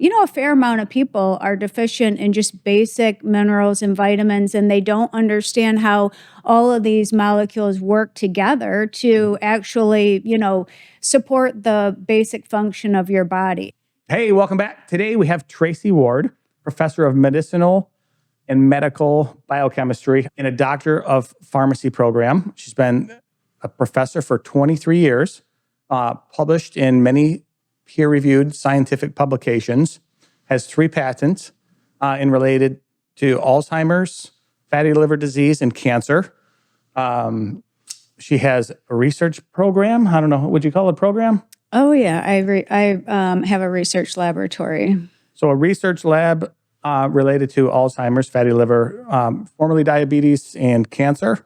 a fair amount of people are deficient in just basic minerals and vitamins, and they don't understand how all of these molecules work together to actually, support the basic function of your body. Hey, welcome back. Today we have Tracey Ward, professor of medicinal and medical biochemistry in a doctor of pharmacy program. She's been a professor for 23 years, published in many peer-reviewed scientific publications, has 3 patents in related to Alzheimer's, fatty liver disease, and cancer. She has a research program. I don't know, would you call it a program? Oh, yeah. I have a research laboratory. So a research lab related to Alzheimer's, fatty liver, formerly diabetes, and cancer.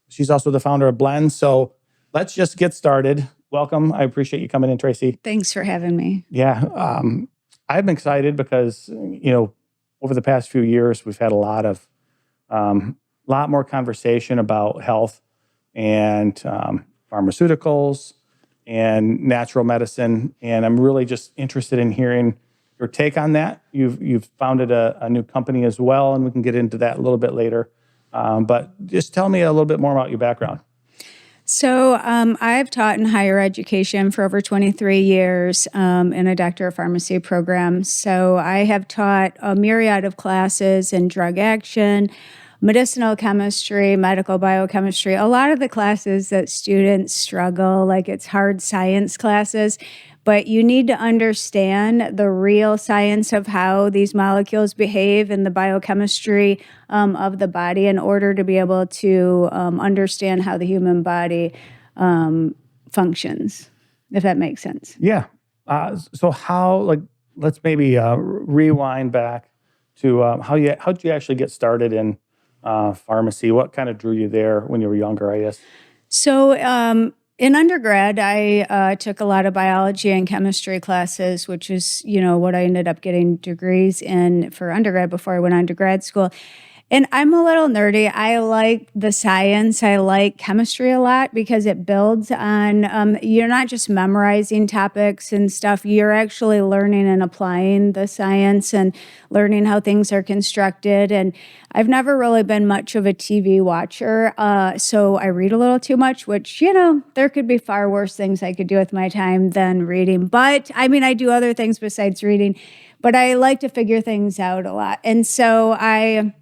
She's also the founder of Blend. So let's just get started. Welcome. I appreciate you coming in, Tracey. Thanks for having me. Yeah. I've been excited because, over the past few years, we've had a lot more conversation about health and pharmaceuticals and natural medicine. And I'm really just interested in hearing your take on that. You've founded a new company as well, and we can get into that a little bit later. But just tell me a little bit more about your background. So I've taught in higher education for over 23 years in a doctor of pharmacy program. So I have taught a myriad of classes in drug action, medicinal chemistry, medical biochemistry, a lot of the classes that students struggle, like it's hard science classes. But you need to understand the real science of how these molecules behave in the biochemistry of the body in order to be able to understand how the human body functions, if that makes sense. Yeah. So how, let's maybe rewind back to how'd you actually get started in pharmacy? What kind of drew you there when you were younger, I guess? So in undergrad, I took a lot of biology and chemistry classes, which is, what I ended up getting degrees in for undergrad before I went on to grad school. And I'm a little nerdy. I like the science. I like chemistry a lot because it builds on, you're not just memorizing topics and stuff. You're actually learning and applying the science and learning how things are constructed. And I've never really been much of a TV watcher. So I read a little too much, which, there could be far worse things I could do with my time than reading. But I do other things besides reading, but I like to figure things out a lot. And so I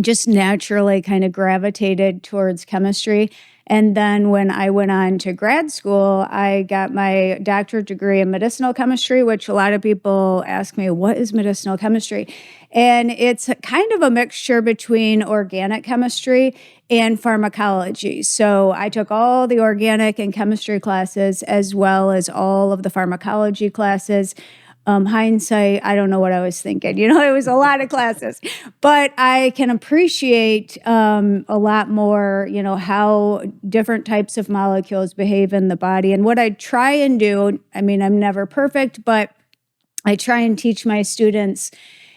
just naturally kind of gravitated towards chemistry. And then when I went on to grad school, I got my doctorate degree in medicinal chemistry, which a lot of people ask me, what is medicinal chemistry? And it's kind of a mixture between organic chemistry and pharmacology. So I took all the organic and chemistry classes as well as all of the pharmacology classes. Hindsight, I don't know what I was thinking. It was a lot of classes, but I can appreciate a lot more, how different types of molecules behave in the body. And what I try and do, I'm never perfect, but I try and teach my students,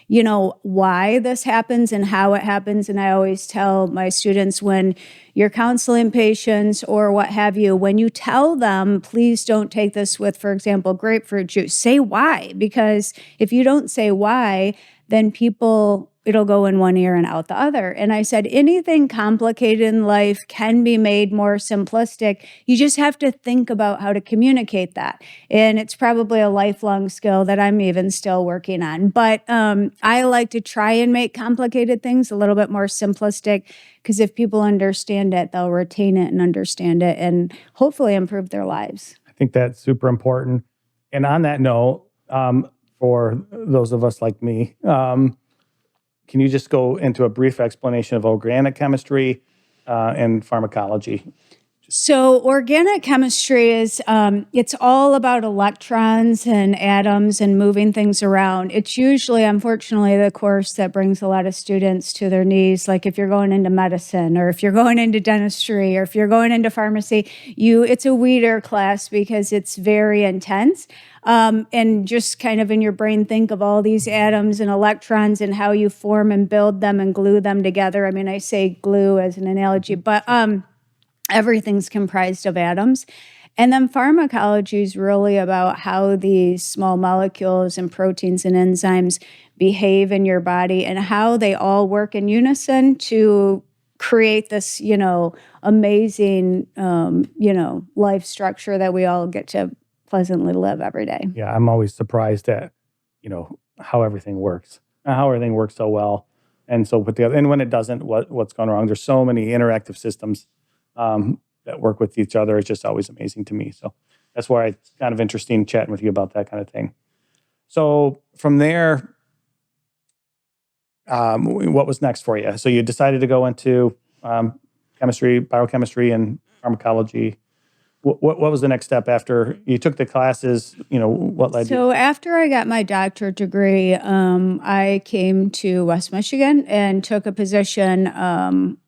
why this happens and how it happens. And I always tell my students when you're counseling patients or what have you, when you tell them, please don't take this with, for example, grapefruit juice, say why. Because if you don't say why, then it'll go in one ear and out the other. And I said, anything complicated in life can be made more simplistic. You just have to think about how to communicate that. And it's probably a lifelong skill that I'm even still working on. But I like to try and make complicated things a little bit more simplistic, because if people understand it, they'll retain it and understand it and hopefully improve their lives. I think that's super important. And on that note, for those of us like me, can you just go into a brief explanation of organic chemistry and pharmacology? So organic chemistry is, it's all about electrons and atoms and moving things around. It's usually, unfortunately, the course that brings a lot of students to their knees. Like if you're going into medicine or if you're going into dentistry or if you're going into pharmacy, it's a weeder class because it's very intense. And just kind of in your brain, think of all these atoms and electrons and how you form and build them and glue them together. I say glue as an analogy, but everything's comprised of atoms. And then pharmacology is really about how these small molecules and proteins and enzymes behave in your body and how they all work in unison to create this, amazing, life structure that we all get to pleasantly live every day. Yeah, I'm always surprised at, how everything works, how everything works so well. And so and when it doesn't, what's gone wrong? There's so many interactive systems that work with each other. It's just always amazing to me. So that's why it's kind of interesting chatting with you about that kind of thing. So from there, what was next for you? So you decided to go into chemistry, biochemistry, and pharmacology. What was the next step after you took the classes? What led you? So after I got my doctorate degree, I came to West Michigan and took a position,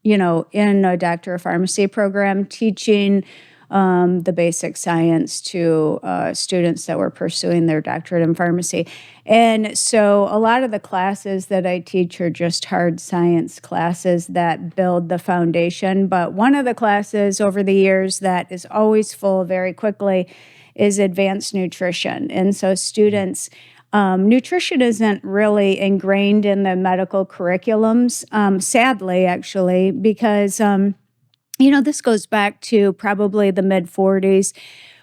in a Doctor of Pharmacy program, teaching the basic science to students that were pursuing their doctorate in pharmacy. And so a lot of the classes that I teach are just hard science classes that build the foundation. But one of the classes over the years that is always full very quickly is advanced nutrition. And so students, nutrition isn't really ingrained in the medical curriculums, sadly, actually, because this goes back to probably the mid-40s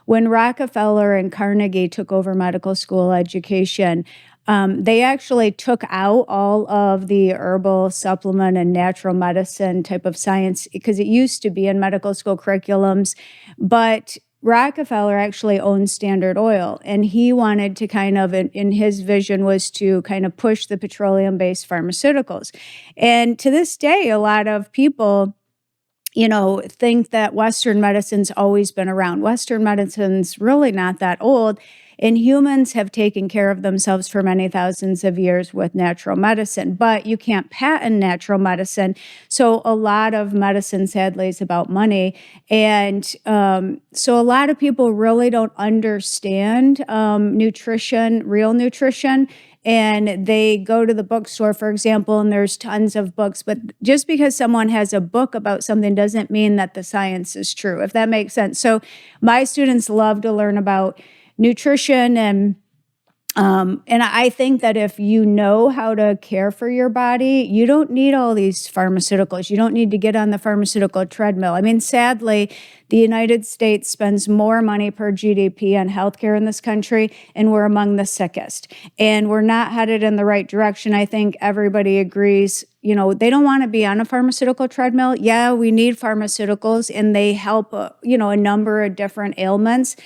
when Rockefeller and Carnegie took over medical school education. They actually took out all of the herbal supplement and natural medicine type of science because it used to be in medical school curriculums. But Rockefeller actually owned Standard Oil, and he wanted to kind of, in his vision, was to kind of push the petroleum-based pharmaceuticals. And to this day, a lot of people think that Western medicine's always been around. Western medicine's really not that old, and humans have taken care of themselves for many thousands of years with natural medicine, but you can't patent natural medicine. So a lot of medicine, sadly, is about money. And so a lot of people really don't understand nutrition, real nutrition. And they go to the bookstore, for example, and there's tons of books. But just because someone has a book about something doesn't mean that the science is true, if that makes sense. So my students love to learn about nutrition and I think that if you know how to care for your body, you don't need all these pharmaceuticals. You don't need to get on the pharmaceutical treadmill. I mean, sadly, the United States spends more money per GDP on healthcare in this country, and we're among the sickest. And we're not headed in the right direction. I think everybody agrees. They don't want to be on a pharmaceutical treadmill. Yeah, we need pharmaceuticals, and they help, a number of different ailments.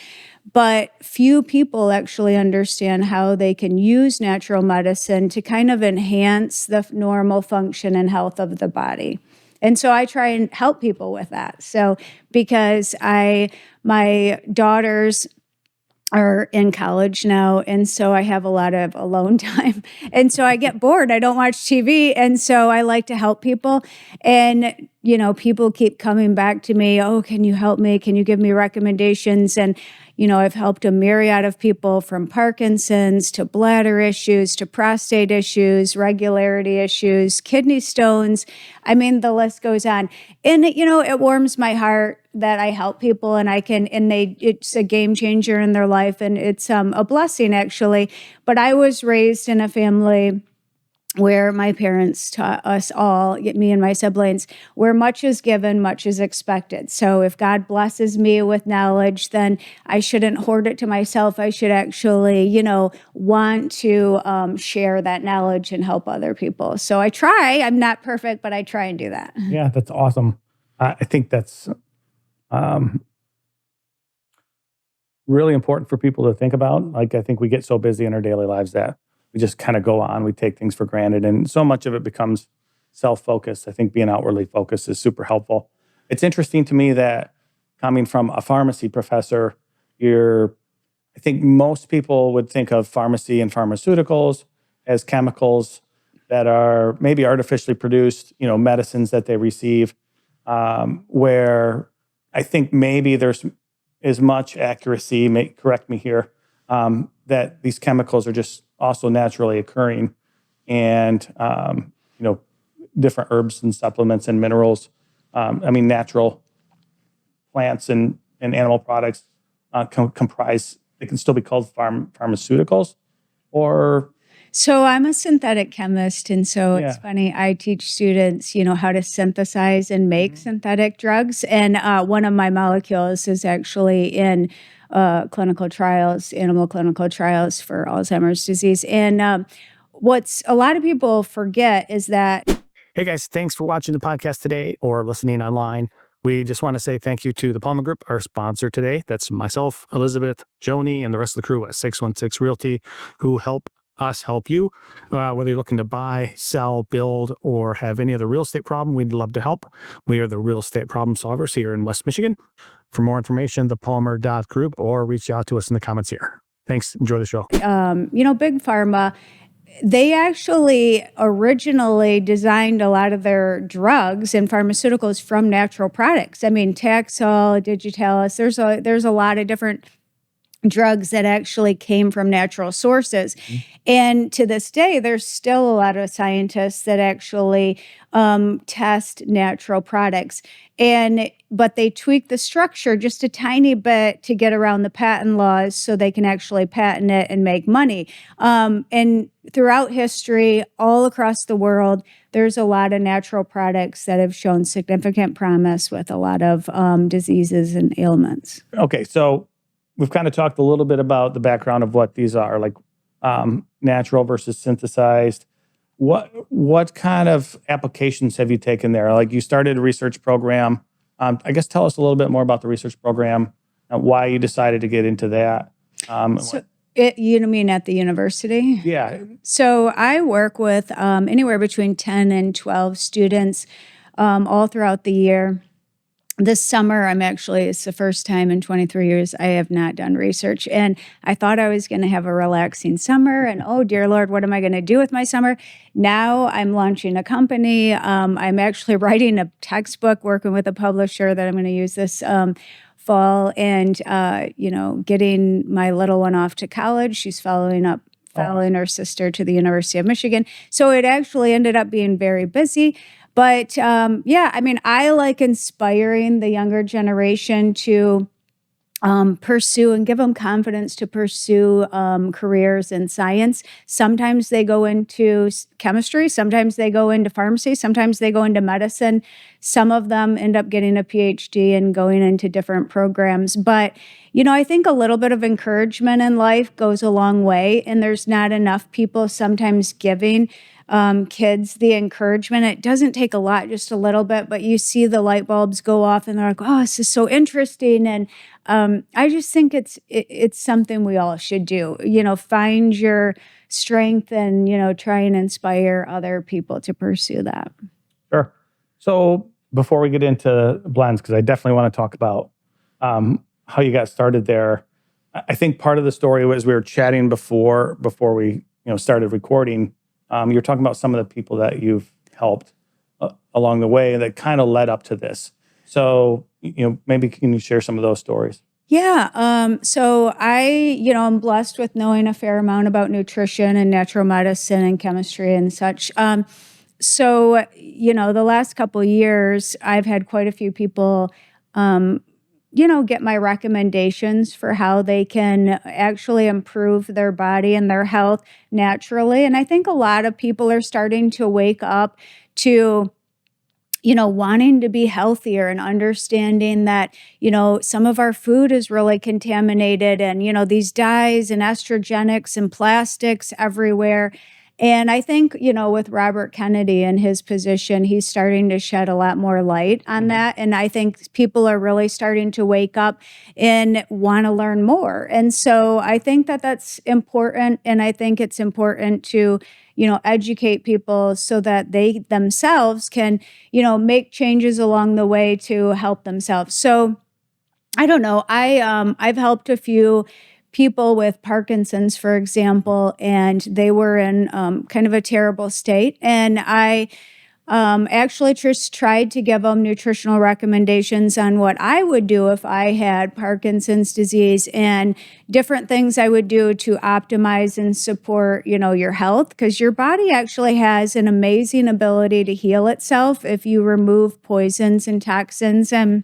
But few people actually understand how they can use natural medicine to kind of enhance the normal function and health of the body. And so I try and help people with that. So because my daughters are in college now, and so I have a lot of alone time. And so I get bored. I don't watch TV. And so I like to help people. And, people keep coming back to me, oh, can you help me? Can you give me recommendations? And, I've helped a myriad of people from Parkinson's to bladder issues to prostate issues, regularity issues, kidney stones. I mean, the list goes on. And, it warms my heart that I help people and it's a game changer in their life. And it's a blessing, actually. But I was raised in a family where my parents taught us all, me and my siblings, where much is given, much is expected. So if God blesses me with knowledge, then I shouldn't hoard it to myself. I should actually, want to share that knowledge and help other people. So I try. I'm not perfect, but I try and do that. Yeah, that's awesome. I think that's really important for people to think about. Like, I think we get so busy in our daily lives that we just kind of go on. We take things for granted. And so much of it becomes self-focused. I think being outwardly focused is super helpful. It's interesting to me that coming from a pharmacy professor, I think most people would think of pharmacy and pharmaceuticals as chemicals that are maybe artificially produced, medicines that they receive, where I think maybe there's as much accuracy, correct me here, that these chemicals are just also naturally occurring, and different herbs and supplements and minerals. Natural plants and animal products comprise, they can still be called pharmaceuticals? Or So I'm a synthetic chemist, and so it's funny. I teach students, how to synthesize and make synthetic drugs, and one of my molecules is actually in clinical trials, animal clinical trials for Alzheimer's disease. And what's a lot of people forget is that. Hey guys, thanks for watching the podcast today or listening online. We just want to say thank you to the Palmer Group, our sponsor today. That's myself, Elizabeth, Joni, and the rest of the crew at 616 Realty, who help us help you. Whether you're looking to buy, sell, build, or have any other real estate problem, we'd love to help. We are the real estate problem solvers here in West Michigan. For more information, thepalmer.group, or reach out to us in the comments here. Thanks. Enjoy the show. Big Pharma, they actually originally designed a lot of their drugs and pharmaceuticals from natural products. I mean, Taxol, Digitalis, there's a lot of different drugs that actually came from natural sources. And to this day, there's still a lot of scientists that actually test natural products. But they tweak the structure just a tiny bit to get around the patent laws so they can actually patent it and make money. And throughout history, all across the world, there's a lot of natural products that have shown significant promise with a lot of diseases and ailments. Okay, so we've kind of talked a little bit about the background of what these are, like natural versus synthesized. What kind of applications have you taken there? Like you started a research program. I guess tell us a little bit more about the research program and why you decided to get into that. You mean at the university? Yeah. So I work with anywhere between 10 and 12 students all throughout the year. This summer, it's the first time in 23 years I have not done research. And I thought I was going to have a relaxing summer. And oh, dear Lord, what am I going to do with my summer? Now I'm launching a company. I'm actually writing a textbook, working with a publisher that I'm going to use this fall. And, getting my little one off to college. She's following her sister to the University of Michigan. So it actually ended up being very busy. But I like inspiring the younger generation to pursue and give them confidence to pursue careers in science. Sometimes they go into chemistry, sometimes they go into pharmacy, sometimes they go into medicine. Some of them end up getting a PhD and going into different programs. But, I think a little bit of encouragement in life goes a long way, and there's not enough people sometimes giving kids the encouragement. It doesn't take a lot, just a little bit, but you see the light bulbs go off and they're like, oh, this is so interesting. And I just think it's something we all should do, find your strength and, try and inspire other people to pursue that. Sure. So before we get into blends, because I definitely want to talk about how you got started there. I think part of the story was we were chatting before we started recording. You're talking about some of the people that you've helped along the way that kind of led up to this. So, maybe can you share some of those stories? Yeah. So I'm blessed with knowing a fair amount about nutrition and natural medicine and chemistry and such. So, the last couple of years, I've had quite a few people, get my recommendations for how they can actually improve their body and their health naturally. And I think a lot of people are starting to wake up to, wanting to be healthier and understanding that, some of our food is really contaminated and, these dyes and estrogenics and plastics everywhere. And I think, with Robert Kennedy and his position, he's starting to shed a lot more light on that. And I think people are really starting to wake up and want to learn more. And so I think that that's important. And I think it's important to, educate people so that they themselves can, make changes along the way to help themselves. So I don't know. I've helped a few people with Parkinson's, for example, and they were in kind of a terrible state. And I actually just tried to give them nutritional recommendations on what I would do if I had Parkinson's disease and different things I would do to optimize and support, your health, because your body actually has an amazing ability to heal itself if you remove poisons and toxins. And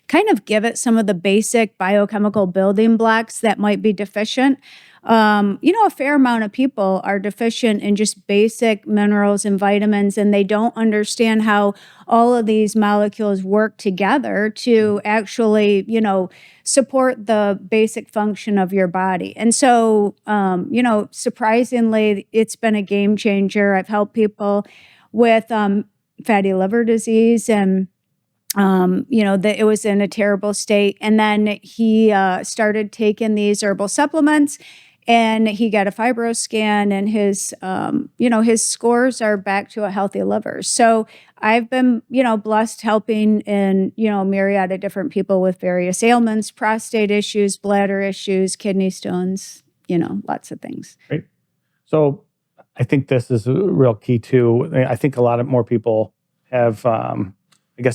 kind of give it some of the basic biochemical building blocks that might be deficient. A fair amount of people are deficient in just basic minerals and vitamins, and they don't understand how all of these molecules work together to actually, support the basic function of your body. And so, surprisingly, it's been a game changer. I've helped people with fatty liver disease, and that it was in a terrible state. And then he started taking these herbal supplements, and he got a fibro scan, and his scores are back to a healthy liver. So I've been, blessed helping in, a myriad of different people with various ailments, prostate issues, bladder issues, kidney stones, lots of things. Great. So I think this is a real key too. I think a lot of more people have,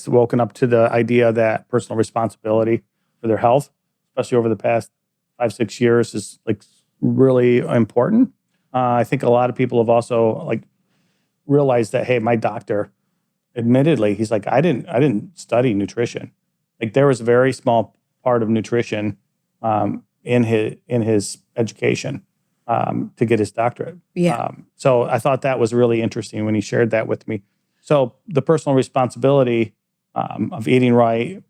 woken up to the idea that personal responsibility for their health, especially over the past 5-6 years, is like really important. I think a lot of people have also realized that, hey, my doctor, admittedly, he's like, I didn't study nutrition. Like there was a very small part of nutrition in his education to get his doctorate. Yeah. So I thought that was really interesting when he shared that with me. So the personal responsibility of eating right,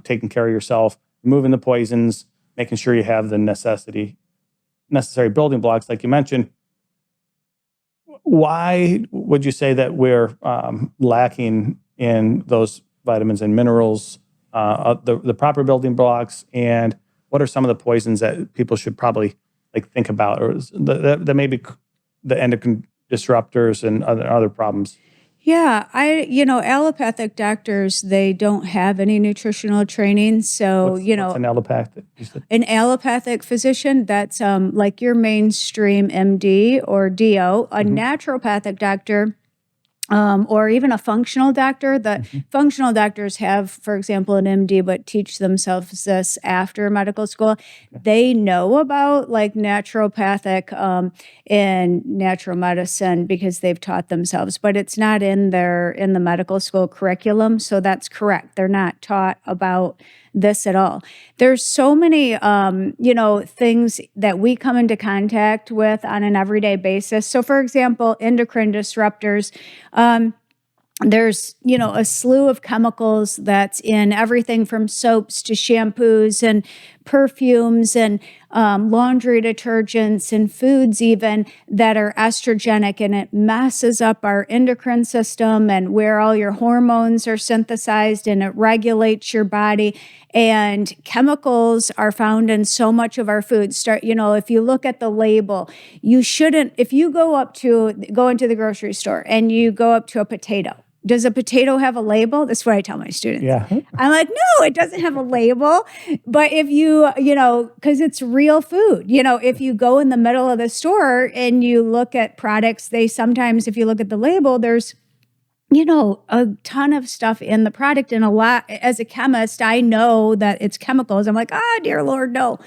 taking care of yourself, removing the poisons, making sure you have the necessary building blocks, like you mentioned. Why would you say that we're lacking in those vitamins and minerals, the proper building blocks, and what are some of the poisons that people should probably think about, or that maybe the endocrine disruptors and other problems? Yeah, allopathic doctors, they don't have any nutritional training. So, What's an allopathic? An allopathic physician, that's like your mainstream MD or DO. A naturopathic doctor, or even a functional doctor. The functional doctors have, for example, an MD, but teach themselves this after medical school. They know about naturopathic and natural medicine because they've taught themselves, but it's not in the medical school curriculum. So that's correct. They're not taught about this at all. There's so many, things that we come into contact with on an everyday basis. So, for example, endocrine disruptors. There's, a slew of chemicals that's in everything from soaps to shampoos and perfumes and laundry detergents and foods even that are estrogenic, and it messes up our endocrine system and where all your hormones are synthesized, and it regulates your body. And chemicals are found in so much of our food. If you look at the label, you shouldn't, if you go into the grocery store and you go up to a potato, does a potato have a label? That's what I tell my students. Yeah. I'm like, no, it doesn't have a label. But if you, because it's real food, if you go in the middle of the store and you look at products, they sometimes, if you look at the label, there's, a ton of stuff in the product, and a lot, as a chemist, I know that it's chemicals. I'm like, dear Lord, no.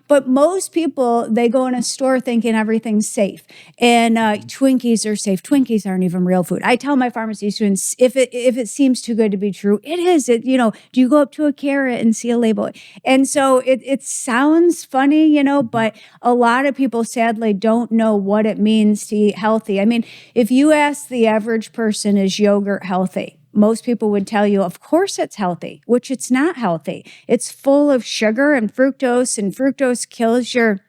But most people, they go in a store thinking everything's safe, and Twinkies are safe. Twinkies aren't even real food. I tell my pharmacy students, if it seems too good to be true, it is. Do you go up to a carrot and see a label? And so it sounds funny, but a lot of people sadly don't know what it means to eat healthy. I mean, if you ask the average person, is yogurt healthy? Most people would tell you, of course it's healthy, which it's not healthy. It's full of sugar and fructose kills your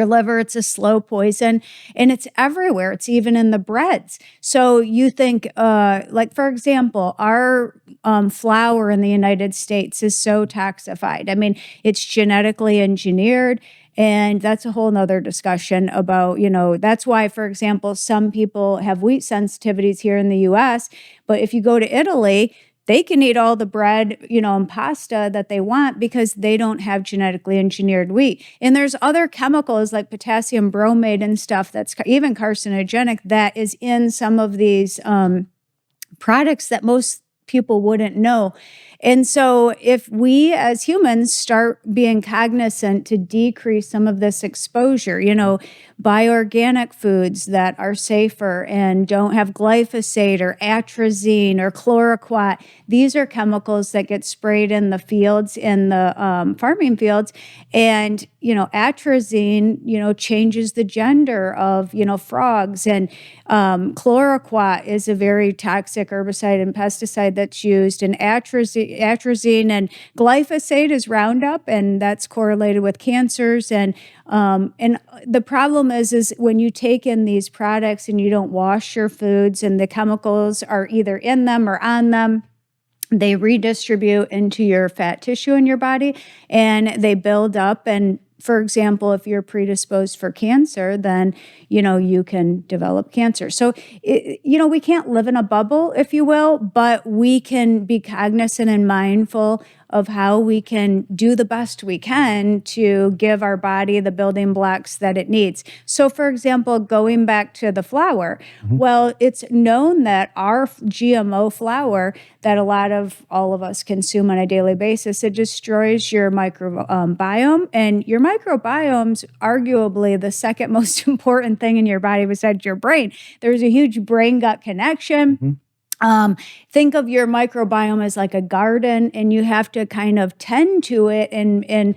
liver. It's a slow poison, and it's everywhere. It's even in the breads. So you think, for example, our flour in the United States is so toxified. I mean, it's genetically engineered. And that's a whole nother discussion about, that's why, for example, some people have wheat sensitivities here in the US, but if you go to Italy, they can eat all the bread, and pasta that they want because they don't have genetically engineered wheat. And there's other chemicals like potassium bromate and stuff that's even carcinogenic that is in some of these products that most people wouldn't know. And so if we as humans start being cognizant to decrease some of this exposure, buy organic foods that are safer and don't have glyphosate or atrazine or chloroquat. These are chemicals that get sprayed in the fields, in the farming fields. And, atrazine, changes the gender of, frogs. And chloroquat is a very toxic herbicide and pesticide that's used. And atrazine and glyphosate is Roundup, and that's correlated with cancers. And the problem is when you take in these products and you don't wash your foods and the chemicals are either in them or on them, they redistribute into your fat tissue in your body and they build up. And for example, if you're predisposed for cancer, then, you can develop cancer. So, we can't live in a bubble, if you will, but we can be cognizant and mindful of how we can do the best we can to give our body the building blocks that it needs. So, for example, going back to the flour, well, it's known that our GMO flour that all of us consume on a daily basis, it destroys your microbiome, and your microbiome's arguably the second most important thing in your body besides your brain. There's a huge brain-gut connection. Think of your microbiome as like a garden, and you have to kind of tend to it and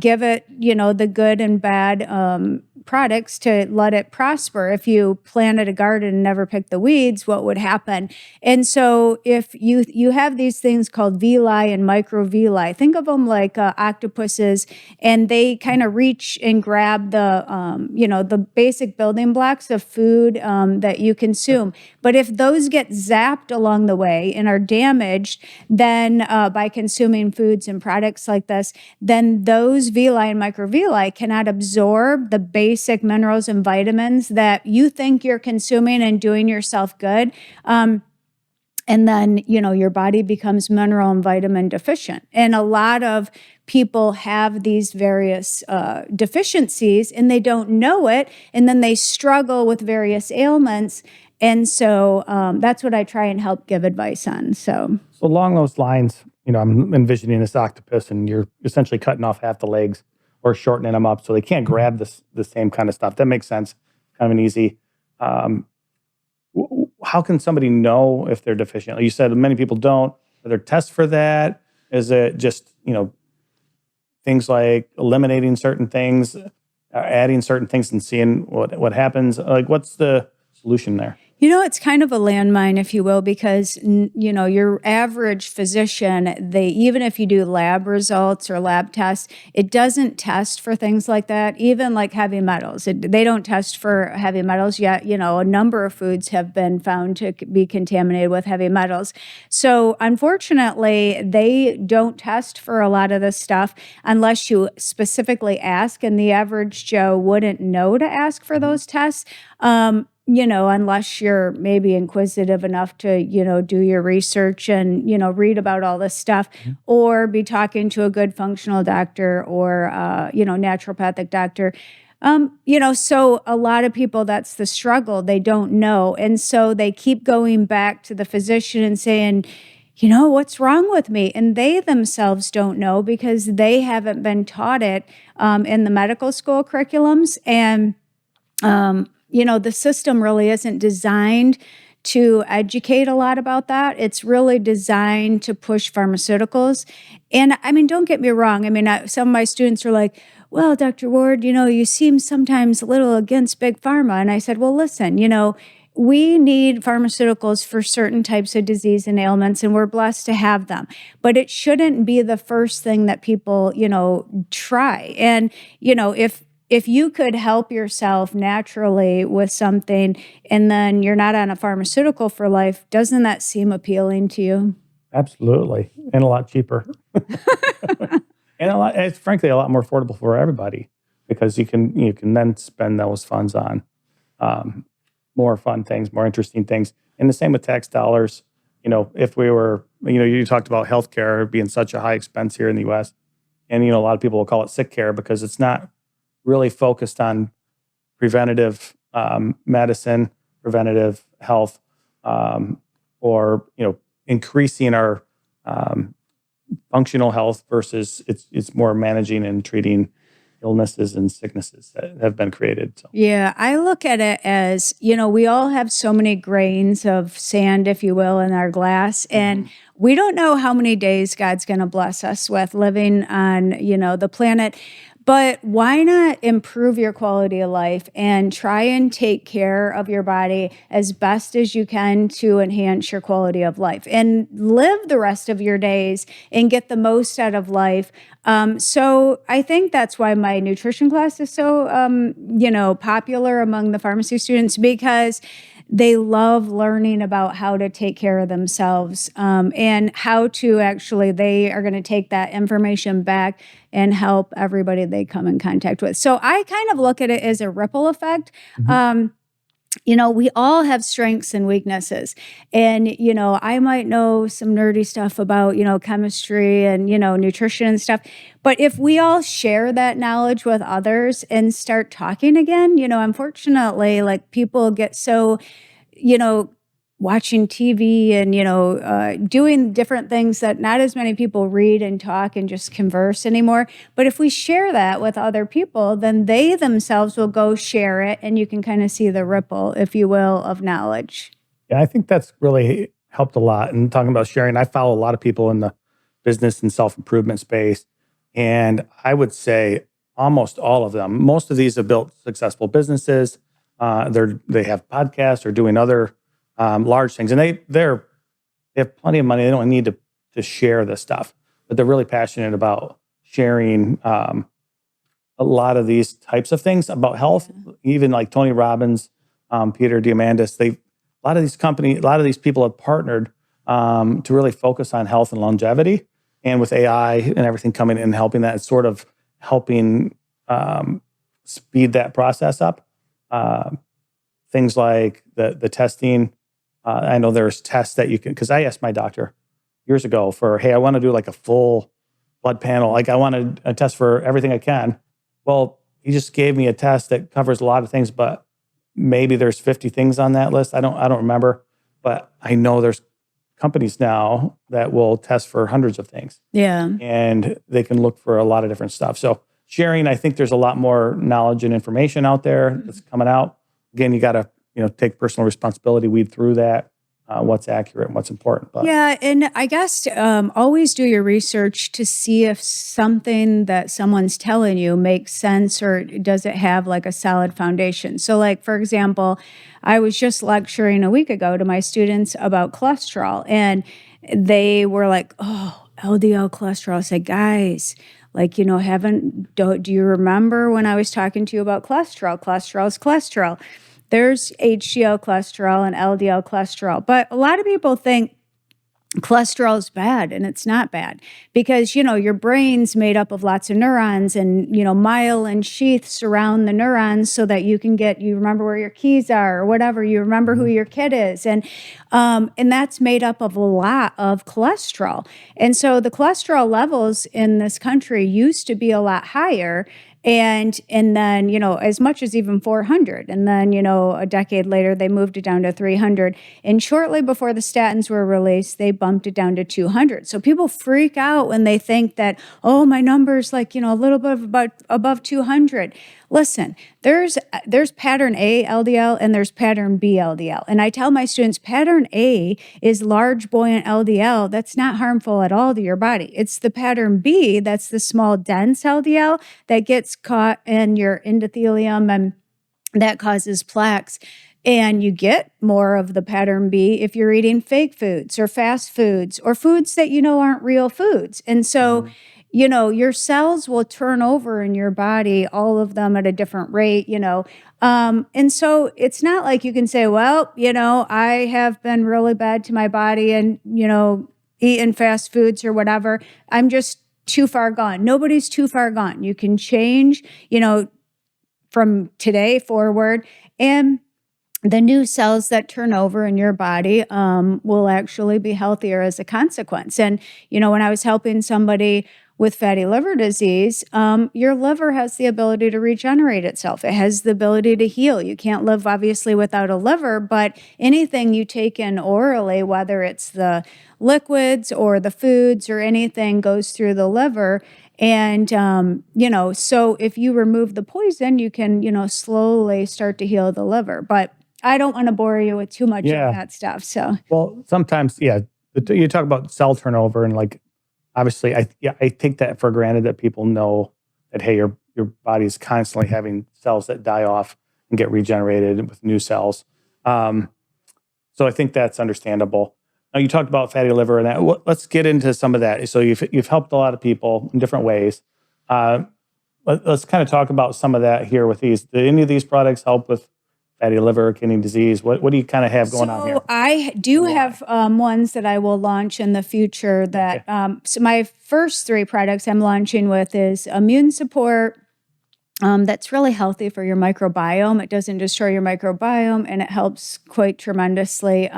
give it, the good and bad products to let it prosper. If you planted a garden and never picked the weeds, what would happen? And so if you have these things called villi and microvilli, think of them like octopuses, and they kind of reach and grab the basic building blocks of food that you consume. But if those get zapped along the way and are damaged, then by consuming foods and products like this, then those villi and microvilli cannot absorb the basic minerals and vitamins that you think you're consuming and doing yourself good. And then, your body becomes mineral and vitamin deficient. And a lot of people have these various deficiencies and they don't know it. And then they struggle with various ailments. And so that's what I try and help give advice on. So along those lines, I'm envisioning this octopus and you're essentially cutting off half the legs or shortening them up so they can't grab the same kind of stuff. That makes sense. Kind of an easy. How can somebody know if they're deficient? Like you said, many people don't. Are there tests for that? Is it just, things like eliminating certain things, adding certain things and seeing what happens? Like, what's the solution there? It's kind of a landmine, if you will, because, your average physician, even if you do lab results or lab tests, it doesn't test for things like that, even like heavy metals. They don't test for heavy metals yet. A number of foods have been found to be contaminated with heavy metals. So unfortunately, they don't test for a lot of this stuff unless you specifically ask, and the average Joe wouldn't know to ask for those tests. Unless you're maybe inquisitive enough to, do your research and, read about all this stuff, or be talking to a good functional doctor or, naturopathic doctor. So a lot of people, that's the struggle. They don't know. And so they keep going back to the physician and saying, what's wrong with me? And they themselves don't know because they haven't been taught it in the medical school curriculums. And, the system really isn't designed to educate a lot about that. It's really designed to push pharmaceuticals. And don't get me wrong. Some of my students are like, well, Dr. Ward, you seem sometimes a little against big pharma. And I said, well, listen, we need pharmaceuticals for certain types of disease and ailments, and we're blessed to have them. But it shouldn't be the first thing that people, try. And, if you could help yourself naturally with something and then you're not on a pharmaceutical for life, doesn't that seem appealing to you? Absolutely. And a lot cheaper. And it's frankly a lot more affordable for everybody because you can then spend those funds on more fun things, more interesting things. And the same with tax dollars. If we were, you talked about healthcare being such a high expense here in the U.S. And, a lot of people will call it sick care because it's not really focused on preventative medicine, preventative health, or increasing our functional health versus it's more managing and treating illnesses and sicknesses that have been created. So. Yeah, I look at it as, we all have so many grains of sand, if you will, in our glass. And we don't know how many days God's going to bless us with living on, the planet. But why not improve your quality of life and try and take care of your body as best as you can to enhance your quality of life and live the rest of your days and get the most out of life. So I think that's why my nutrition class is so, popular among the pharmacy students, because they love learning about how to take care of themselves, and how to actually, they are going to take that information back and help everybody they come in contact with. So I kind of look at it as a ripple effect. We all have strengths and weaknesses. And, I might know some nerdy stuff about, chemistry and, nutrition and stuff. But if we all share that knowledge with others and start talking again, unfortunately, like people get so, watching TV and, doing different things that not as many people read and talk and just converse anymore. But if we share that with other people, then they themselves will go share it, and you can kind of see the ripple, if you will, of knowledge. Yeah, I think that's really helped a lot. And talking about sharing, I follow a lot of people in the business and self-improvement space. And I would say almost all of them, most of these have built successful businesses. They have podcasts or doing other large things, and they have plenty of money. They don't need to share this stuff, but they're really passionate about sharing a lot of these types of things about health. Even like Tony Robbins, Peter Diamandis, a lot of these people have partnered to really focus on health and longevity. And with AI and everything coming in and helping that, it's sort of helping speed that process up. Things like the testing. I know there's tests that you can, because I asked my doctor years ago for, hey, I want to do like a full blood panel. Like I want a test for everything I can. Well, he just gave me a test that covers a lot of things, but maybe there's 50 things on that list. I don't remember, but I know there's companies now that will test for hundreds of things. Yeah. And they can look for a lot of different stuff. So sharing, I think there's a lot more knowledge and information out there that's coming out. Again, you got to, take personal responsibility, weed through that, what's accurate and what's important. But. Yeah, and I guess always do your research to see if something that someone's telling you makes sense, or does it have like a solid foundation. So like, for example, I was just lecturing a week ago to my students about cholesterol, and they were like, oh, LDL cholesterol. I said, guys, like, do you remember when I was talking to you about cholesterol? Cholesterol is cholesterol. There's HDL cholesterol and LDL cholesterol. But a lot of people think cholesterol is bad, and it's not bad, because, your brain's made up of lots of neurons, and, myelin sheaths surround the neurons so that you remember where your keys are or whatever, you remember who your kid is. And that's made up of a lot of cholesterol. And so the cholesterol levels in this country used to be a lot higher. And then, as much as even 400. And then, a decade later, they moved it down to 300. And shortly before the statins were released, they bumped it down to 200. So people freak out when they think that, oh, my number's like, a little bit above 200. Listen, there's pattern A LDL and there's pattern B LDL. And I tell my students, pattern A is large, buoyant LDL. That's not harmful at all to your body. It's the pattern B, that's the small, dense LDL that gets caught in your endothelium, and that causes plaques. And you get more of the pattern B if you're eating fake foods or fast foods or foods that aren't real foods. And so, your cells will turn over in your body, all of them at a different rate, and so it's not like you can say, well, I have been really bad to my body and, eating fast foods or whatever. I'm just too far gone. Nobody's too far gone. You can change, from today forward, and the new cells that turn over in your body will actually be healthier as a consequence. And, when I was helping somebody with fatty liver disease, your liver has the ability to regenerate itself. It has the ability to heal. You can't live, obviously, without a liver, but anything you take in orally, whether it's the liquids or the foods or anything, goes through the liver. And, so if you remove the poison, you can, slowly start to heal the liver. But I don't want to bore you with too much of that stuff. So, well, sometimes, you talk about cell turnover and like, obviously, I take that for granted that people know that, hey, your body is constantly having cells that die off and get regenerated with new cells. So I think that's understandable. Now, you talked about fatty liver and that. Let's get into some of that. So you've helped a lot of people in different ways. Let's kind of talk about some of that here with these. Do any of these products help with fatty liver, kidney disease? What do you kind of have going on here? I do have ones that I will launch in the future that, so my first 3 products I'm launching with is immune support. That's really healthy for your microbiome. It doesn't destroy your microbiome, and it helps quite tremendously.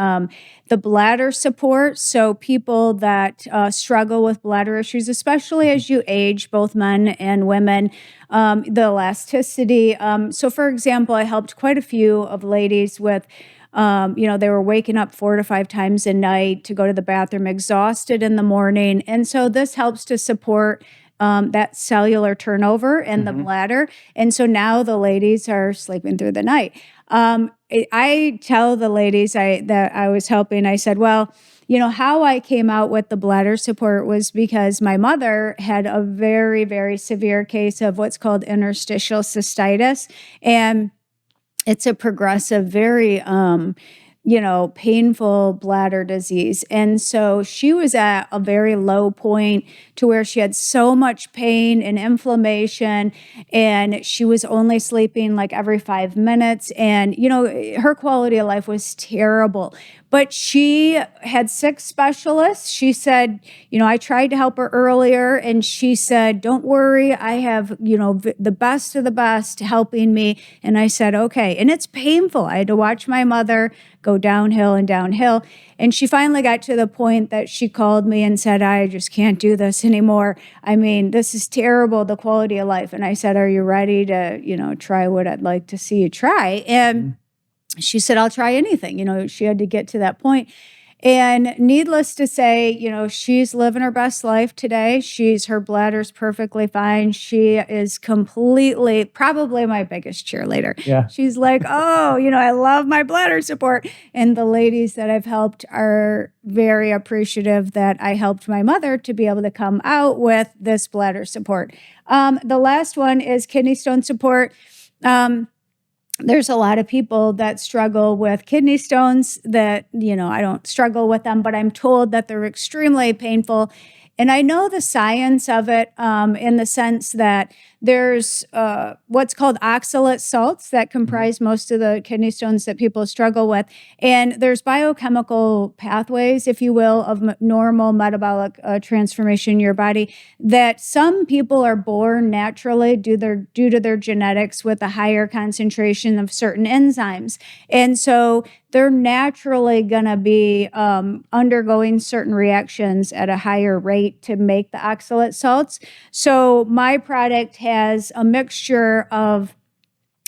The bladder support, so people that struggle with bladder issues, especially as you age, both men and women, the elasticity. So, for example, I helped quite a few of ladies with they were waking up 4 to 5 times a night to go to the bathroom, exhausted in the morning. And so this helps to support that cellular turnover in the bladder. And so now the ladies are sleeping through the night. I tell the ladies that I was helping, I said, well, how I came out with the bladder support was because my mother had a very, very severe case of what's called interstitial cystitis. And it's a progressive, very painful bladder disease. And so she was at a very low point to where she had so much pain and inflammation, and she was only sleeping like every 5 minutes. And, her quality of life was terrible. But she had 6 specialists. She said, I tried to help her earlier, and she said, don't worry, I have, the best of the best helping me. And I said, okay. And it's painful. I had to watch my mother go downhill and downhill. And she finally got to the point that she called me and said, I just can't do this anymore. I mean, this is terrible, the quality of life. And I said, are you ready to, try what I'd like to see you try? And she said, I'll try anything. She had to get to that point. And needless to say, she's living her best life today. Her bladder's perfectly fine. She is completely, probably my biggest cheerleader. Yeah. She's like, oh, I love my bladder support. And the ladies that I've helped are very appreciative that I helped my mother to be able to come out with this bladder support. The last one is kidney stone support. There's a lot of people that struggle with kidney stones that, I don't struggle with them, but I'm told that they're extremely painful. And I know the science of it in the sense that there's what's called oxalate salts that comprise most of the kidney stones that people struggle with. And there's biochemical pathways, if you will, of normal metabolic transformation in your body that some people are born naturally due to their genetics with a higher concentration of certain enzymes. And so they're naturally going to be undergoing certain reactions at a higher rate to make the oxalate salts. So my product has a mixture of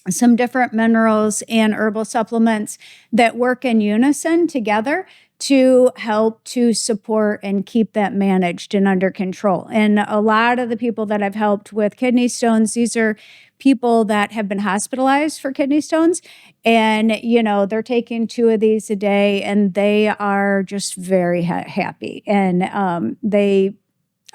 some different minerals and herbal supplements that work in unison together to help to support and keep that managed and under control. And a lot of the people that I've helped with kidney stones, these are people that have been hospitalized for kidney stones. And, they're taking 2 of these a day, and they are just very happy. And they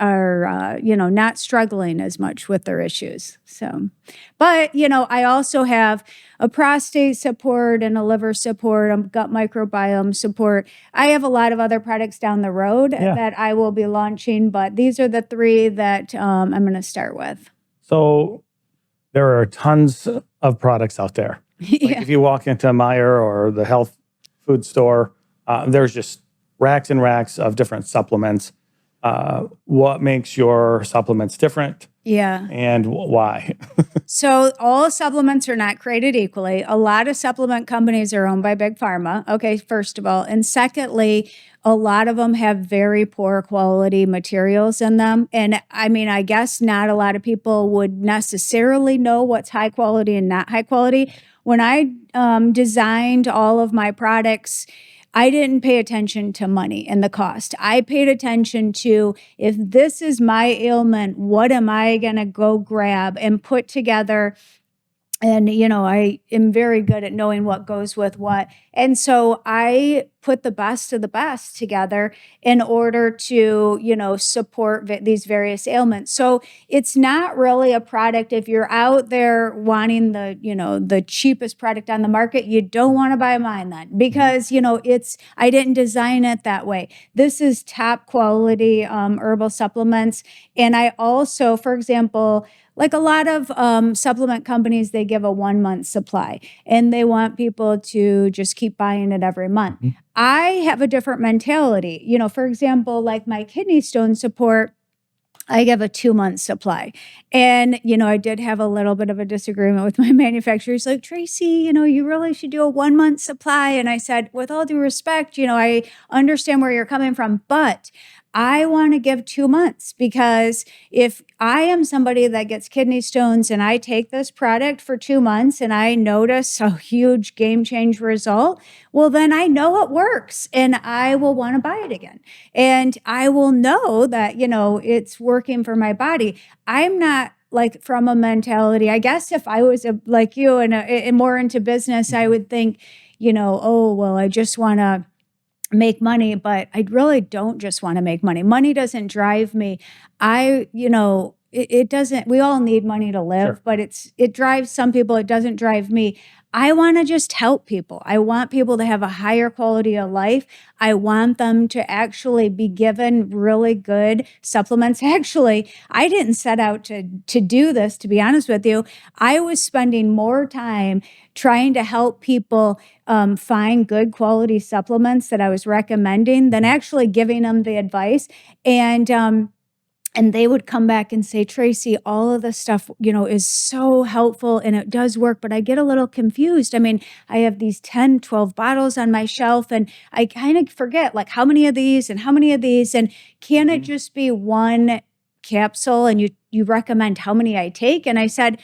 are, not struggling as much with their issues. So, but, I also have a prostate support and a liver support, a gut microbiome support. I have a lot of other products down the road that I will be launching, but these are the 3 that I'm going to start with. So there are tons of products out there. Like if you walk into Meijer or the health food store, there's just racks and racks of different supplements. What makes your supplements different? Yeah. And why? So all supplements are not created equally. A lot of supplement companies are owned by big pharma. Okay, first of all. And secondly, a lot of them have very poor quality materials in them. And I mean, I guess not a lot of people would necessarily know what's high quality and not high quality. When I designed all of my products, I didn't pay attention to money and the cost. I paid attention to, if this is my ailment, what am I going to go grab and put together? And, I am very good at knowing what goes with what. And so I put the best of the best together in order to, support these various ailments. So it's not really a product. If you're out there wanting the cheapest product on the market, you don't want to buy mine then, because, I didn't design it that way. This is top quality herbal supplements. And I also, for example, like a lot of supplement companies, they give a 1-month supply and they want people to just keep buying it every month. Mm-hmm. I have a different mentality. For example, like my kidney stone support, I give a 2-month supply. And, I did have a little bit of a disagreement with my manufacturer. He's like, Tracey, you really should do a 1-month supply. And I said, with all due respect, I understand where you're coming from, but I want to give 2 months, because if I am somebody that gets kidney stones and I take this product for 2 months and I notice a huge game change result, well, then I know it works and I will want to buy it again. And I will know that, it's working for my body. I'm not like from a mentality, I guess if I was like you and more into business, I would think, oh, well, I just want to make money, but I really don't just want to make money. Money doesn't drive me. It doesn't, we all need money to live, sure, but it drives some people. It doesn't drive me. I want to just help people. I want people to have a higher quality of life. I want them to actually be given really good supplements. Actually, I didn't set out to do this, to be honest with you. I was spending more time trying to help people find good quality supplements that I was recommending than actually giving them the advice. And they would come back and say, Tracey, all of this stuff, is so helpful and it does work, but I get a little confused. I mean, I have these 10, 12 bottles on my shelf and I kind of forget like how many of these and how many of these, and can it just be one capsule and you recommend how many I take? And I said,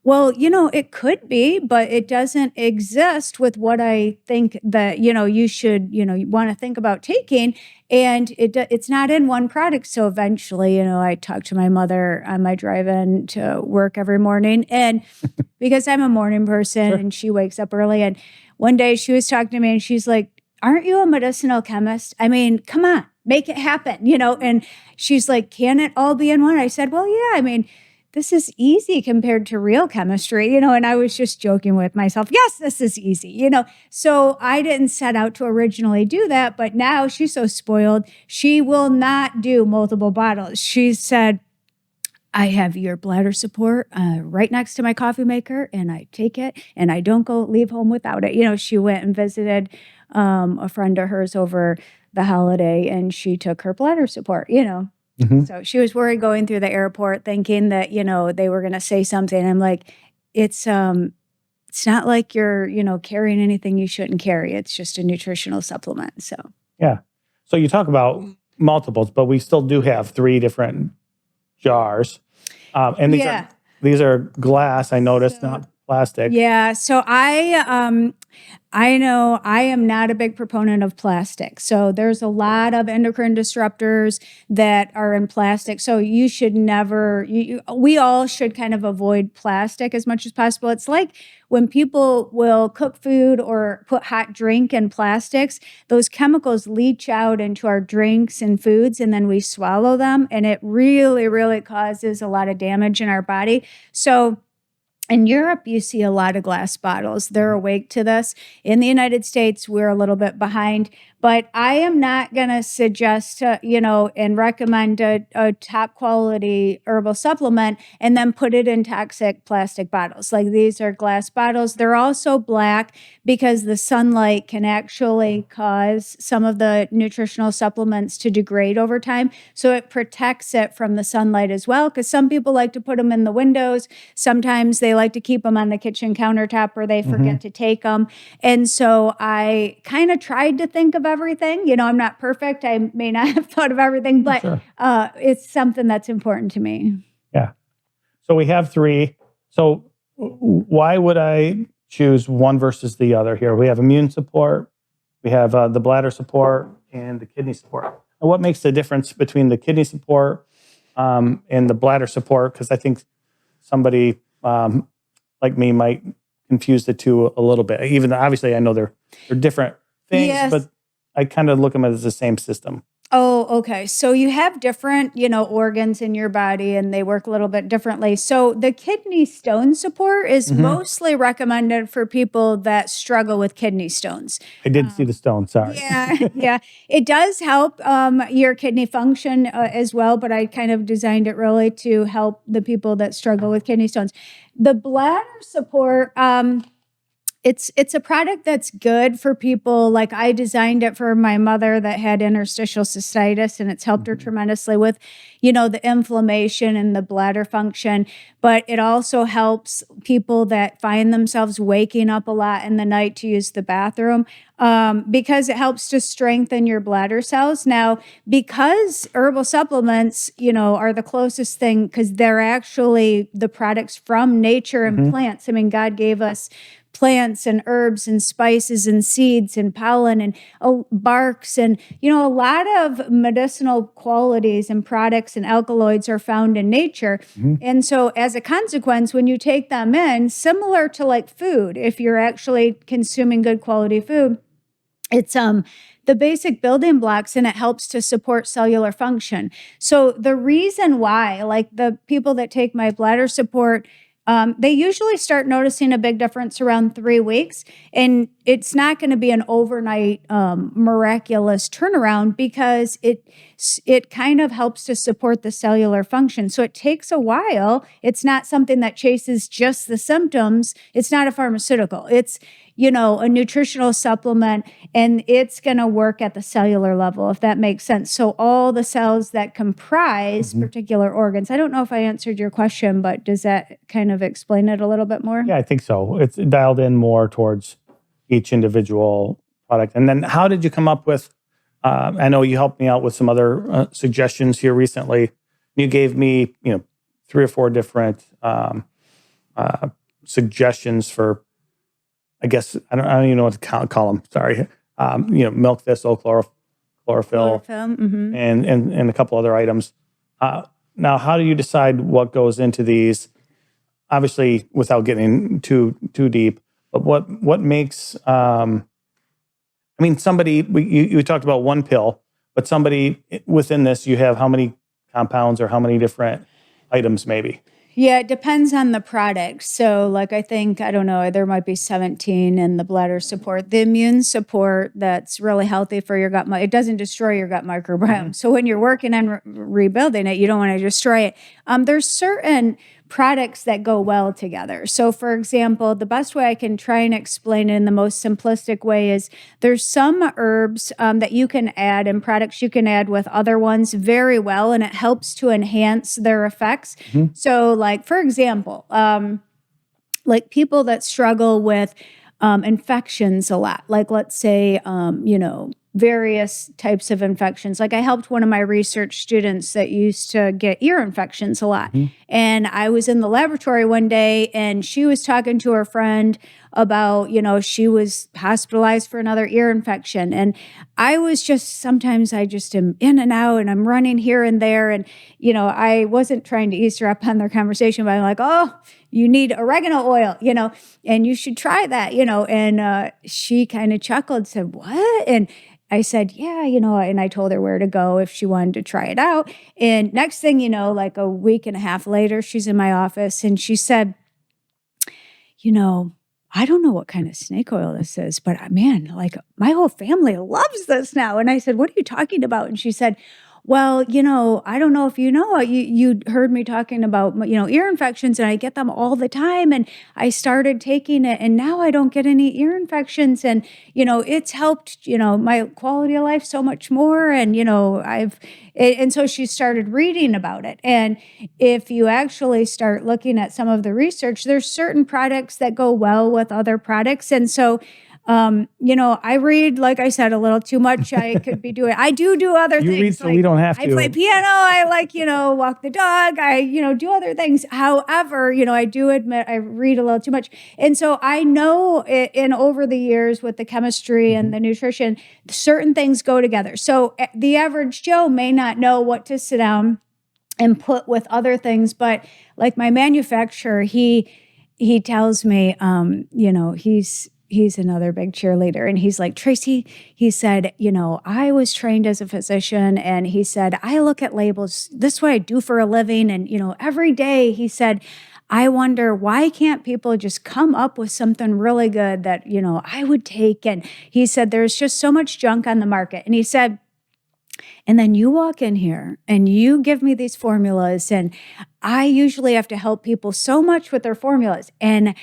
well, it could be, but it doesn't exist with what I think that, you should, you want to think about taking. And it's not in one product. So eventually, I talked to my mother on my drive-in to work every morning. And because I'm a morning person, sure, and she wakes up early. And one day she was talking to me and she's like, aren't you a medicinal chemist? I mean, come on, make it happen, And she's like, can it all be in one? I said, well, yeah, I mean, this is easy compared to real chemistry, and I was just joking with myself. Yes, this is easy, So I didn't set out to originally do that, but now she's so spoiled. She will not do multiple bottles. She said, I have your bladder support right next to my coffee maker and I take it and I don't leave home without it. She went and visited a friend of hers over the holiday and she took her bladder support, Mm-hmm. So she was worried going through the airport thinking that, they were going to say something. I'm like, it's not like you're, carrying anything you shouldn't carry. It's just a nutritional supplement. So, yeah. So you talk about multiples, but we still do have 3 different jars. And these are glass, I noticed, not plastic. Yeah. So I know I am not a big proponent of plastic. So there's a lot of endocrine disruptors that are in plastic. So you should never, we all should kind of avoid plastic as much as possible. It's like when people will cook food or put hot drink in plastics, those chemicals leach out into our drinks and foods, and then we swallow them. And it really, really causes a lot of damage in our body. So In Europe, you see a lot of glass bottles. They're awake to this. In the United States, we're a little bit behind. But I am not going to suggest, and recommend a top quality herbal supplement and then put it in toxic plastic bottles. Like these are glass bottles. They're also black because the sunlight can actually cause some of the nutritional supplements to degrade over time. So it protects it from the sunlight as well. Because some people like to put them in the windows. Sometimes they like to keep them on the kitchen countertop or they forget to take them. And so I kind of tried to think of everything. I'm not perfect. I may not have thought of everything, but it's something that's important to me. Yeah. So we have three. So why would I choose one versus the other here? We have immune support, we have the bladder support, and the kidney support. And what makes the difference between the kidney support and the bladder support? Because I think somebody like me might confuse the two a little bit. Even though obviously I know they're different things, but I kind of look at them as the same system. Oh, okay. So you have different, organs in your body and they work a little bit differently. So the kidney stone support is mostly recommended for people that struggle with kidney stones. I did see the stone, sorry. Yeah. It does help your kidney function as well, but I kind of designed it really to help the people that struggle with kidney stones. The bladder support, it's a product that's good for people. Like I designed it for my mother that had interstitial cystitis, and it's helped her tremendously with, the inflammation and the bladder function. But it also helps people that find themselves waking up a lot in the night to use the bathroom because it helps to strengthen your bladder cells. Now, because herbal supplements, are the closest thing because they're actually the products from nature and plants. I mean, God gave us plants and herbs and spices and seeds and pollen and barks and, a lot of medicinal qualities and products and alkaloids are found in nature. And so as a consequence, when you take them in, similar to like food, if you're actually consuming good quality food, it's the basic building blocks and it helps to support cellular function. So the reason why, like the people that take my bladder support, they usually start noticing a big difference around 3 weeks. And it's not going to be an overnight miraculous turnaround because it kind of helps to support the cellular function. So it takes a while. It's not something that chases just the symptoms. It's not a pharmaceutical. It's a nutritional supplement, and it's going to work at the cellular level, if that makes sense. So all the cells that comprise particular organs. I don't know if I answered your question, but does that kind of explain it a little bit more? Yeah, I think so. It's dialed in more towards each individual product. And then how did you come up with, I know you helped me out with some other suggestions here recently. You gave me, 3 or 4 different suggestions for, I guess, I don't even know what to call them. Sorry. Milk thistle, chlorophyll, and a couple other items. Now, how do you decide what goes into these? Obviously, without getting too deep, but what makes? Somebody you talked about one pill, but somebody within this, you have how many compounds or how many different items, maybe? Yeah, it depends on the product. So like I don't know, there might be 17 in the bladder support. The immune support that's really healthy for your gut, it doesn't destroy your gut microbiome. So when you're working on rebuilding it, you don't want to destroy it. There's certain products that go well together. So for example, the best way I can try and explain it in the most simplistic way is there's some herbs that you can add and products you can add with other ones very well, and it helps to enhance their effects. So like, for example, like people that struggle with infections a lot, like let's say, various types of infections. Like I helped one of my research students that used to get ear infections a lot. And I was in the laboratory one day and she was talking to her friend about, she was hospitalized for another ear infection. And I was sometimes I just am in and out and I'm running here and there. And, I wasn't trying to ease her up on their conversation, but I'm like, oh, you need oregano oil, and you should try that, and she kind of chuckled, said, what? And I said, yeah, and I told her where to go if she wanted to try it out. And next thing you know, like a week and a half later, she's in my office and she said, I don't know what kind of snake oil this is, but man, like my whole family loves this now. And I said, what are you talking about? And she said, well, I don't know if you heard me talking about, ear infections, and I get them all the time. And I started taking it, and now I don't get any ear infections. And, it's helped, my quality of life so much more. And, and so she started reading about it. And if you actually start looking at some of the research, there's certain products that go well with other products. And so, I read, like I said, a little too much. I could be doing, I do other You things. read so we don't have to. I play piano. I like, walk the dog. I, do other things. However, I do admit I read a little too much. And so I know in over the years with the chemistry and the nutrition, certain things go together. So the average Joe may not know what to sit down and put with other things, but like my manufacturer, he tells me, he's another big cheerleader. And he's like, Tracey, he said, I was trained as a physician. And he said, I look at labels. This is what I do for a living. And, every day he said, I wonder why can't people just come up with something really good that, I would take. And he said, there's just so much junk on the market. And he said, and then you walk in here and you give me these formulas. And I usually have to help people so much with their formulas. And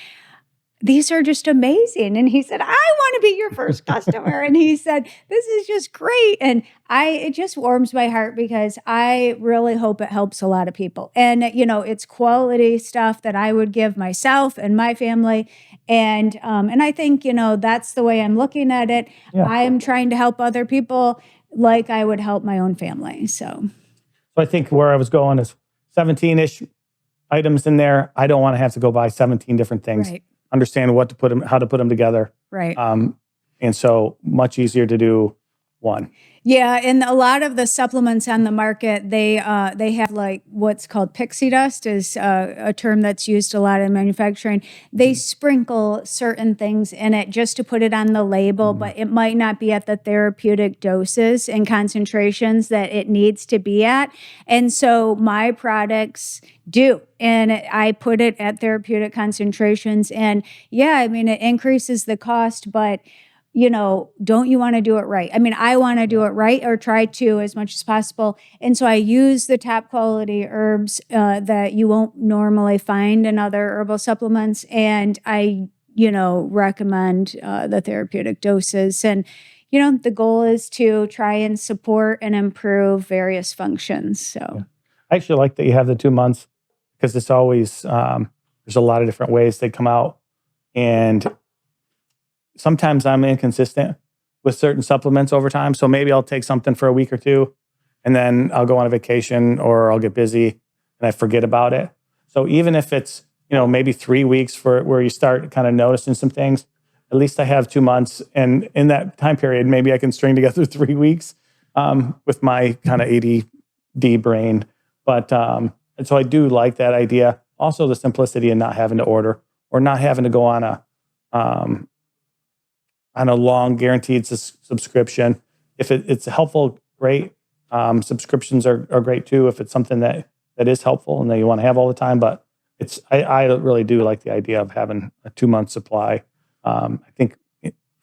these are just amazing. And he said, I want to be your first customer. And he said, this is just great. And it just warms my heart because I really hope it helps a lot of people. And, it's quality stuff that I would give myself and my family. And I think, that's the way I'm looking at it. Yeah. I am trying to help other people like I would help my own family. So I think where I was going is 17-ish items in there. I don't want to have to go buy 17 different things. Right. Understand how to put them together. Right. And so much easier to do one. Yeah, and a lot of the supplements on the market, they have like what's called pixie dust is a term that's used a lot in manufacturing. They sprinkle certain things in it just to put it on the label, but it might not be at the therapeutic doses and concentrations that it needs to be at. And so my products do. And I put it at therapeutic concentrations. And yeah, I mean, it increases the cost, but don't you want to do it right? I mean, I want to do it right or try to as much as possible. And so I use the top quality herbs that you won't normally find in other herbal supplements. And I, recommend the therapeutic doses. And, the goal is to try and support and improve various functions. So I actually like that you have the 2 months because it's always, there's a lot of different ways they come out. And sometimes I'm inconsistent with certain supplements over time. So maybe I'll take something for a week or two and then I'll go on a vacation or I'll get busy and I forget about it. So even if it's, maybe 3 weeks for where you start kind of noticing some things, at least I have 2 months. And in that time period, maybe I can string together 3 weeks with my kind of ADD brain. But and so I do like that idea. Also the simplicity in not having to order or not having to go on a long guaranteed subscription. If it's helpful, great. Subscriptions are great too if it's something that is helpful and that you want to have all the time. But I really do like the idea of having a 2 month supply. I think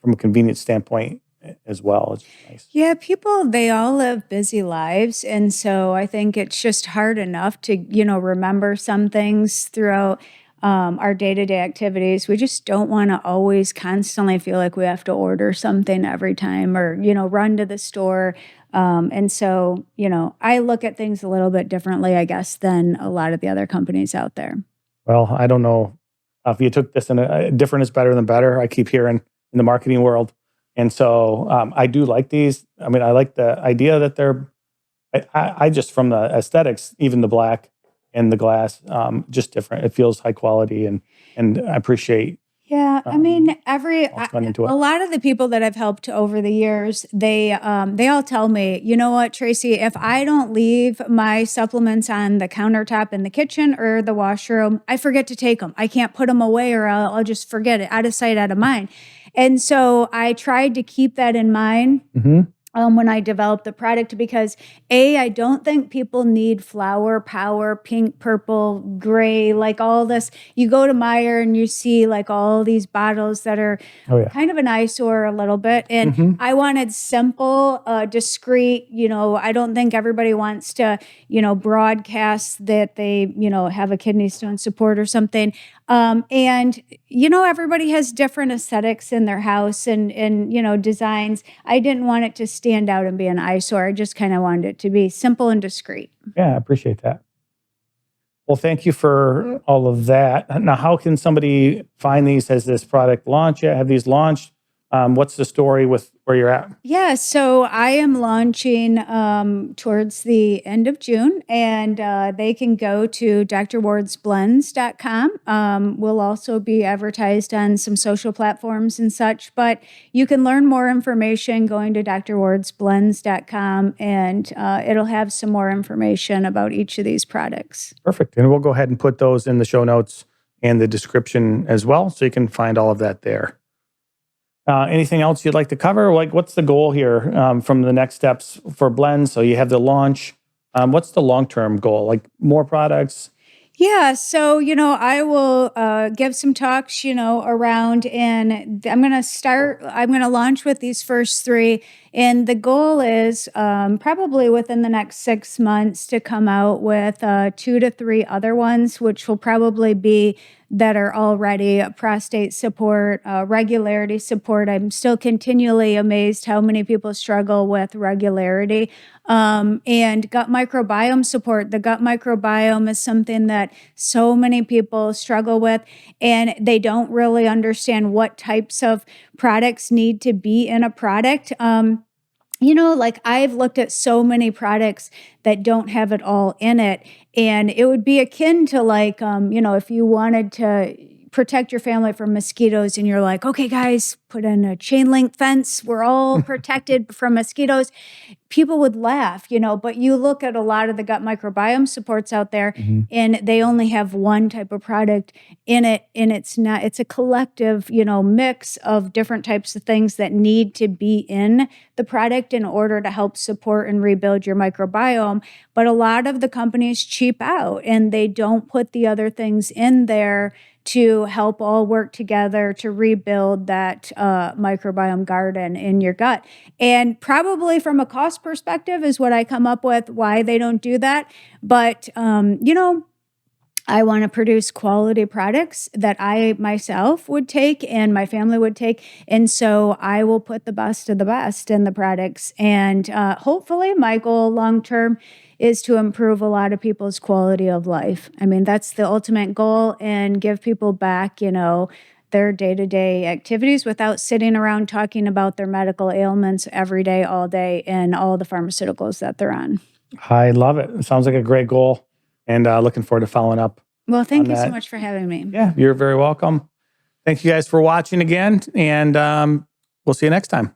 from a convenience standpoint as well, it's nice. yeah, people, they all live busy lives. And so I think it's just hard enough to, remember some things throughout our day-to-day activities. We just don't want to always constantly feel like we have to order something every time or, run to the store. And so, I look at things a little bit differently, I guess, than a lot of the other companies out there. Well, I don't know if you took this in different is better than better. I keep hearing in the marketing world. And so I do like these. I mean, I like the idea that they're, I just from the aesthetics, even the black and the glass, just different. It feels high quality and I appreciate. Yeah, I mean, into it. a lot of the people that I've helped over the years, they all tell me, you know what, Tracey, if I don't leave my supplements on the countertop in the kitchen or the washroom, I forget to take them. I can't put them away or I'll just forget it, out of sight, out of mind. And so I tried to keep that in mind. when I developed the product, because I don't think people need flower power, pink, purple, gray, like all this. You go to Meijer and you see like all these bottles that are kind of an eyesore a little bit. And I wanted simple, discreet, I don't think everybody wants to, broadcast that they, have a kidney stone support or something. And, everybody has different aesthetics in their house and designs. I didn't want it to stand out and be an eyesore. I just kind of wanted it to be simple and discreet. Yeah, I appreciate that. Well, thank you for all of that. Now, how can somebody find these? Has this product launched yet? Have these launched? What's the story with where you're at? Yeah, so I am launching towards the end of June, and they can go to drwardsblends.com. We'll also be advertised on some social platforms and such, but you can learn more information going to drwardsblends.com, and it'll have some more information about each of these products. Perfect. And we'll go ahead and put those in the show notes and the description as well, so you can find all of that there. Anything else you'd like to cover? Like, what's the goal here from the next steps for blends? So you have the launch. What's the long-term goal? Like more products? Yeah, so, I will give some talks, around, and I'm going to launch with these first 3. And the goal is probably within the next 6 months to come out with 2 to 3 other ones, which will probably be that are already prostate support, regularity support. I'm still continually amazed how many people struggle with regularity. And gut microbiome support. The gut microbiome is something that so many people struggle with, and they don't really understand what types of products need to be in a product. Like I've looked at so many products that don't have it all in it. And it would be akin to like, if you wanted to protect your family from mosquitoes and you're like, okay, guys, put in a chain link fence. We're all protected from mosquitoes. People would laugh, but you look at a lot of the gut microbiome supports out there and they only have one type of product in it. And it's a collective, mix of different types of things that need to be in the product in order to help support and rebuild your microbiome. But a lot of the companies cheap out and they don't put the other things in there to help all work together to rebuild that microbiome garden in your gut. And probably from a cost perspective is what I come up with why they don't do that. But, I want to produce quality products that I myself would take and my family would take. And so I will put the best of the best in the products. And hopefully my goal long-term is to improve a lot of people's quality of life. I mean, that's the ultimate goal, and give people back, their day-to-day activities without sitting around talking about their medical ailments every day, all day, and all the pharmaceuticals that they're on. I love it. It sounds like a great goal, and looking forward to following up. Well, thank you so much for having me. Yeah, you're very welcome. Thank you guys for watching again, and we'll see you next time.